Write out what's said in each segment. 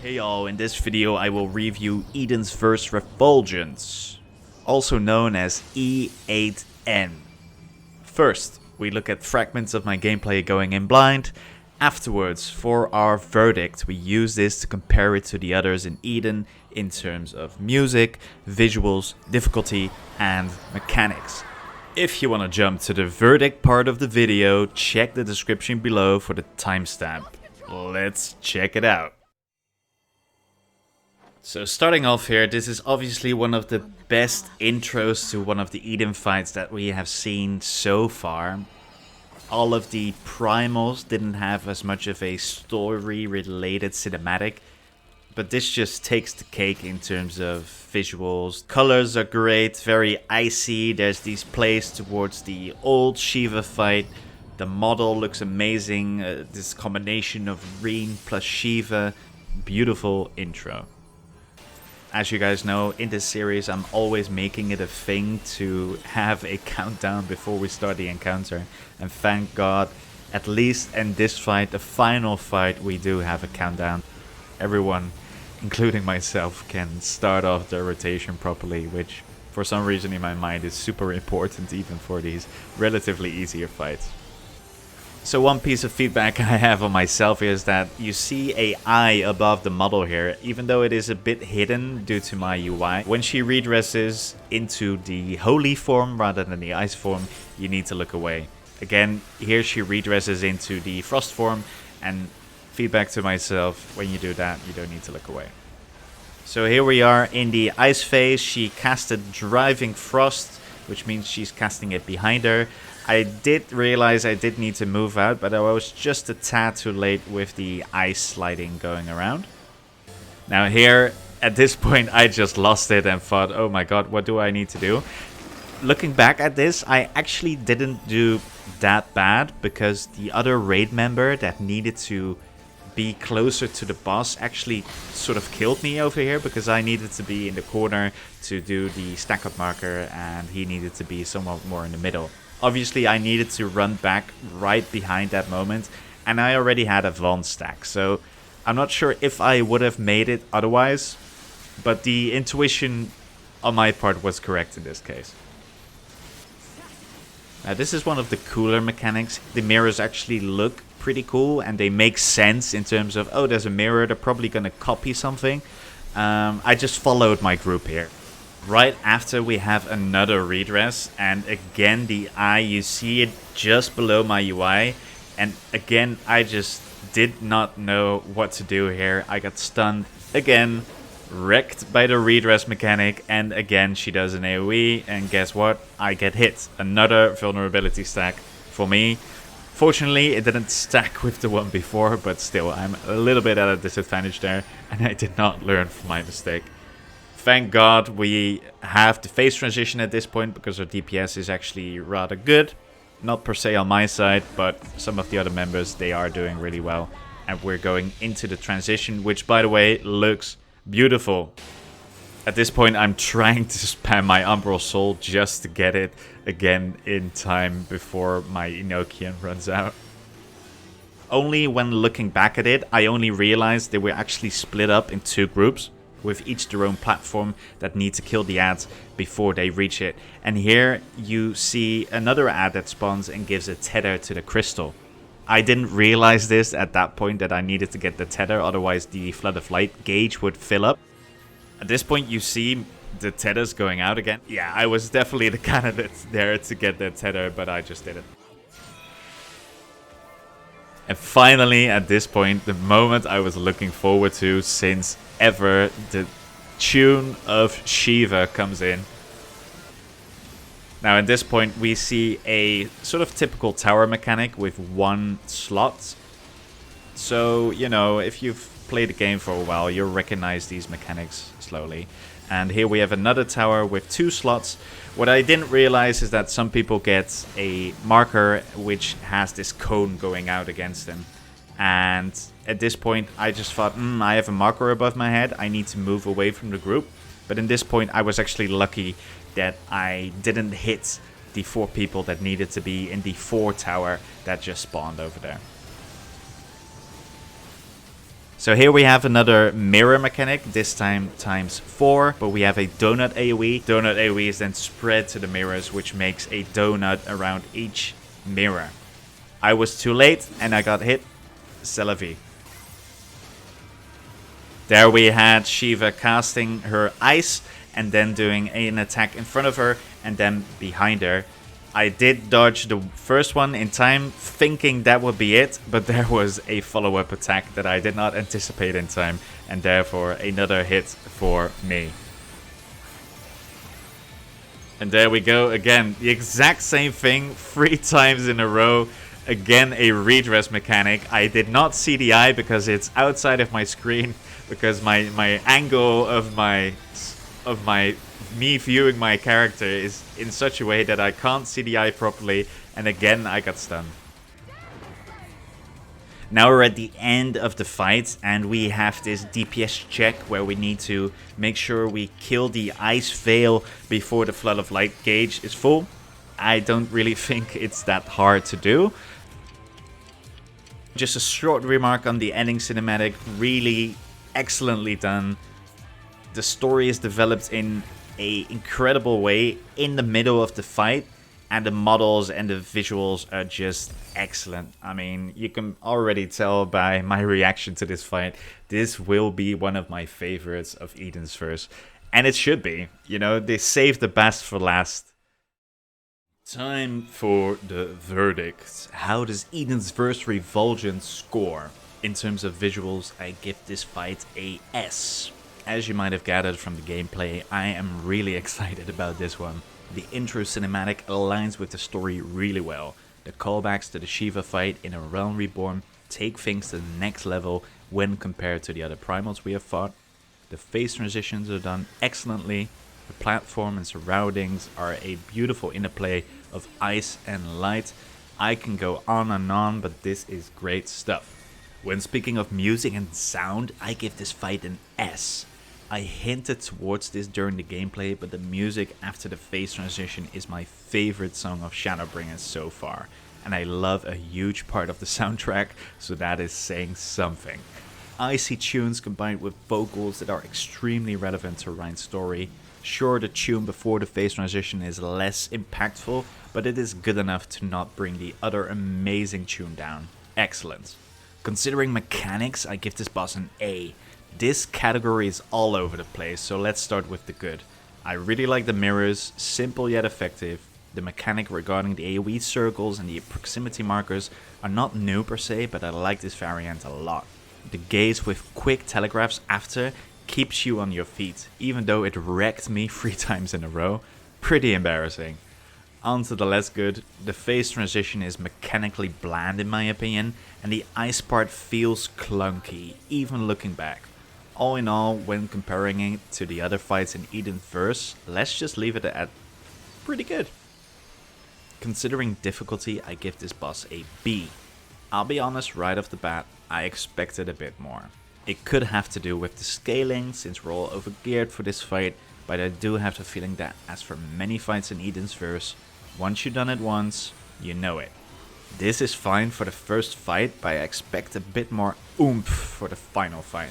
Hey y'all, in this video I will review Eden's Verse Refulgence, also known as E8N. First, we look at fragments of my gameplay going in blind. Afterwards, for our verdict, we use this to compare it to the others in Eden in terms of music, visuals, difficulty, and mechanics. If you want to jump to the verdict part of the video, check the description below for the timestamp. Let's check it out. So starting off here, this is obviously one of the best intros to one of the Eden fights that we have seen so far. All of the primals didn't have as much of a story-related cinematic, but this just takes the cake in terms of visuals. Colors are great, very icy. There's these plays towards the old Shiva fight. The model looks amazing. This combination of Reen plus Shiva. Beautiful intro. As you guys know, in this series I'm always making it a thing to have a countdown before we start the encounter. And thank God, at least in this fight, the final fight, we do have a countdown. Everyone, including myself, can start off the rotation properly, which for some reason in my mind is super important even for these relatively easier fights. So one piece of feedback I have on myself is that you see a eye above the model here, even though it is a bit hidden due to my UI. When she redresses into the holy form rather than the ice form, you need to look away. Again, here she redresses into the frost form, and feedback to myself, when you do that, you don't need to look away. So here we are in the ice phase. She casted Driving Frost, which means she's casting it behind her. I did realize I did need to move out, but I was just a tad too late with the ice sliding going around. Now here, at this point, I just lost it and thought, oh my god, what do I need to do? Looking back at this, I actually didn't do that bad, because the other raid member that needed to be closer to the boss actually sort of killed me over here, because I needed to be in the corner to do the stack up marker and he needed to be somewhat more in the middle. Obviously I needed to run back right behind that moment, and I already had a Von stack, so I'm not sure if I would have made it otherwise, but the intuition on my part was correct in this case. Now this is one of the cooler mechanics. The mirrors actually look pretty cool and they make sense in terms of, oh, there's a mirror, they're probably gonna copy something. I just followed my group here. Right after we have another redress, and again the eye, you see it just below my UI, and again I just did not know what to do here. I got stunned again, wrecked by the redress mechanic, and again she does an AoE, and guess what? I get hit. Another vulnerability stack for me. Fortunately it didn't stack with the one before, but still I'm a little bit at a disadvantage there, and I did not learn from my mistake. Thank God we have the phase transition at this point, because our DPS is actually rather good. Not per se on my side, but some of the other members, they are doing really well. And we're going into the transition, which by the way looks beautiful. At this point I'm trying to spam my Umbral Soul just to get it again in time before my Enochian runs out. Only when looking back at it, I only realized they were actually split up in two groups, with each their own platform that need to kill the ads before they reach it. And here you see another ad that spawns and gives a tether to the crystal. I didn't realize this at that point, that I needed to get the tether, otherwise the Flood of Light gauge would fill up. At this point you see the tethers going out again. Yeah, I was definitely the candidate there to get that tether, but I just didn't. And finally, at this point, the moment I was looking forward to since ever, the tune of Shiva comes in. Now at this point we see a sort of typical tower mechanic with one slot. So, you know, if you've played the game for a while, you'll recognize these mechanics slowly. And here we have another tower with two slots. What I didn't realize is that some people get a marker which has this cone going out against them. And at this point I just thought, I have a marker above my head, I need to move away from the group. But in this point I was actually lucky that I didn't hit the 4 people that needed to be in the 4 tower that just spawned over there. So here we have another mirror mechanic, this time times 4, but we have a donut AoE. Donut AoE is then spread to the mirrors, which makes a donut around each mirror. I was too late and I got hit. C'est la vie. There we had Shiva casting her ice and then doing an attack in front of her and then behind her. I did dodge the first one in time, thinking that would be it, but there was a follow-up attack that I did not anticipate in time, and therefore another hit for me. And there we go again, the exact same thing 3 times in a row. Again, a redress mechanic. I did not see the eye because it's outside of my screen, because my angle of me viewing my character is in such a way that I can't see the eye properly, and again I got stunned. Now we're at the end of the fight and we have this DPS check where we need to make sure we kill the ice veil before the flood of light gauge is full. I don't really think it's that hard to do. Just a short remark on the ending cinematic, really excellently done. The story is developed in an incredible way in the middle of the fight, and the models and the visuals are just excellent. I mean, you can already tell by my reaction to this fight, this will be one of my favorites of Eden's Verse. And it should be, you know, they saved the best for last. Time for the verdict. How does Eden's Verse Refulgence score? In terms of visuals, I give this fight a S. As you might have gathered from the gameplay, I am really excited about this one. The intro cinematic aligns with the story really well. The callbacks to the Shiva fight in A Realm Reborn take things to the next level when compared to the other primals we have fought. The phase transitions are done excellently. The platform and surroundings are a beautiful interplay of ice and light. I can go on and on, but this is great stuff. When speaking of music and sound, I give this fight an S. I hinted towards this during the gameplay, but the music after the phase transition is my favorite song of Shadowbringers so far. And I love a huge part of the soundtrack, so that is saying something. Icy tunes combined with vocals that are extremely relevant to Ryan's story. Sure, the tune before the phase transition is less impactful, but it is good enough to not bring the other amazing tune down. Excellent. Considering mechanics, I give this boss an A. This category is all over the place, so let's start with the good. I really like the mirrors, simple yet effective. The mechanic regarding the AoE circles and the proximity markers are not new per se, but I like this variant a lot. The gaze with quick telegraphs after keeps you on your feet, even though it wrecked me 3 times in a row. Pretty embarrassing. On to the less good, the phase transition is mechanically bland in my opinion, and the ice part feels clunky, even looking back. All in all, when comparing it to the other fights in Eden's Verse, let's just leave it at pretty good. Considering difficulty, I give this boss a B. I'll be honest, right off the bat, I expected a bit more. It could have to do with the scaling, since we're all overgeared for this fight, but I do have the feeling that, as for many fights in Eden's Verse, once you've done it once, you know it. This is fine for the first fight, but I expect a bit more oomph for the final fight.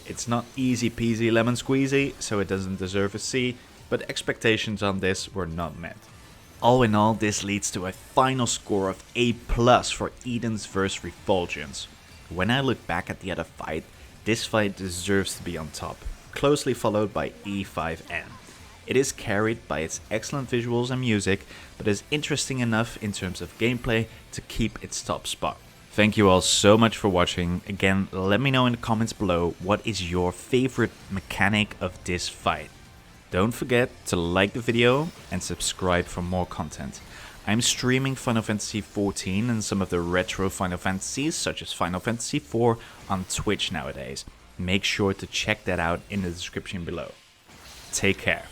It's not easy peasy lemon squeezy, so it doesn't deserve a C, but expectations on this were not met. All in all, this leads to a final score of A+ for Eden's Verse Refulgence. When I look back at the other fight, this fight deserves to be on top, closely followed by E5N. It is carried by its excellent visuals and music, but is interesting enough in terms of gameplay to keep its top spot. Thank you all so much for watching. Again, let me know in the comments below what is your favorite mechanic of this fight. Don't forget to like the video and subscribe for more content. I'm streaming Final Fantasy XIV and some of the retro Final Fantasies such as Final Fantasy IV on Twitch nowadays. Make sure to check that out in the description below. Take care.